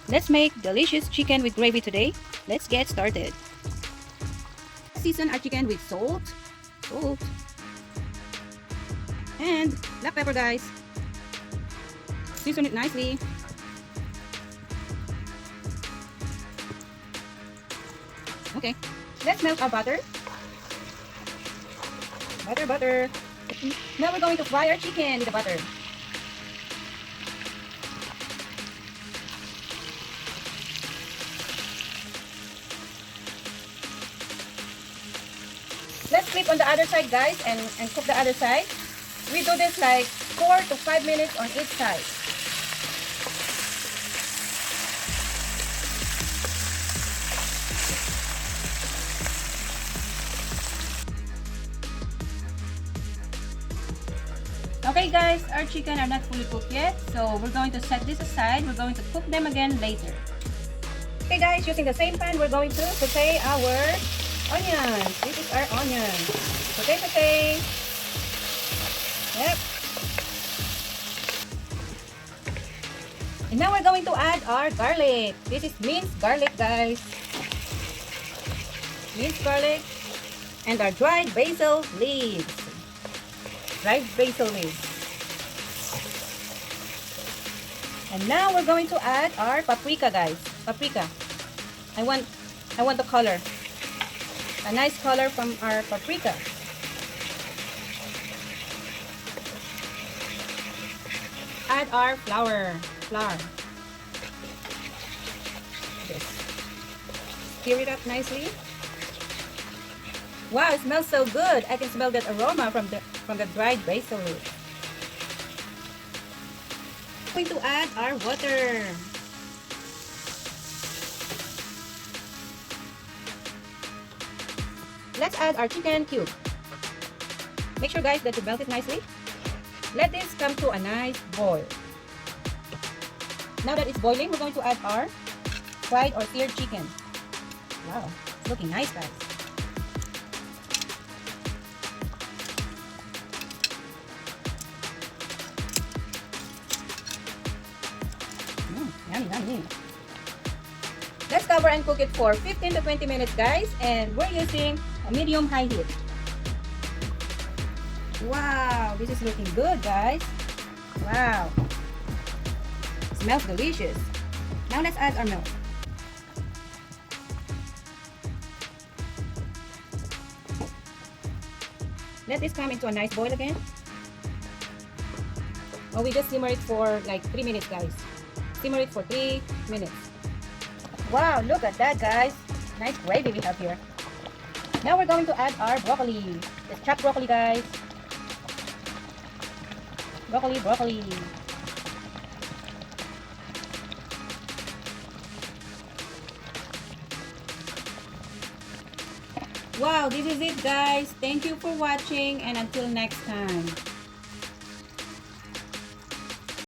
Let's make delicious chicken with gravy today. Let's get started. Season our chicken with salt, and black pepper, guys. Season it nicely. Okay, let's melt our butter. Butter. Now we're going to fry our chicken with the butter. Let's flip on the other side, guys, and cook the other side. We do this like 4 to 5 minutes on each side. Okay guys, our chicken are not fully cooked yet, so we're going to set this aside. We're going to cook them again later. Okay guys, using the same pan, we're going to saute our onions. This is our onion. Saute. Yep. And now we're going to add our garlic. This is minced garlic, guys. Minced garlic. And our dried basil leaves. And now we're going to add our paprika, guys. Paprika. I want the color. A nice color from our paprika. Add our flour. Yes. Stir it up nicely. Wow, it smells so good. I can smell that aroma from the dried basil leaf. Going to add our water. Let's add our chicken cube. Make sure, guys, that you melt it nicely. Let this come to a nice boil. Now that it's boiling, we're going to add our fried or seared chicken. Wow, it's looking nice, guys. Yummy. Let's cover and cook it for 15 to 20 minutes, guys. And we're using a medium-high heat. Wow, this is looking good, guys. Wow. Smells delicious. Now let's add our milk. Let this come into a nice boil again. Oh, we just simmer it for like 3 minutes, guys. Simmer it for 3 minutes. Wow, look at that, guys. Nice gravy we have here. Now we're going to add our broccoli. Let's chop broccoli, guys. Broccoli. Wow, this is it, guys. Thank you for watching, and until next time.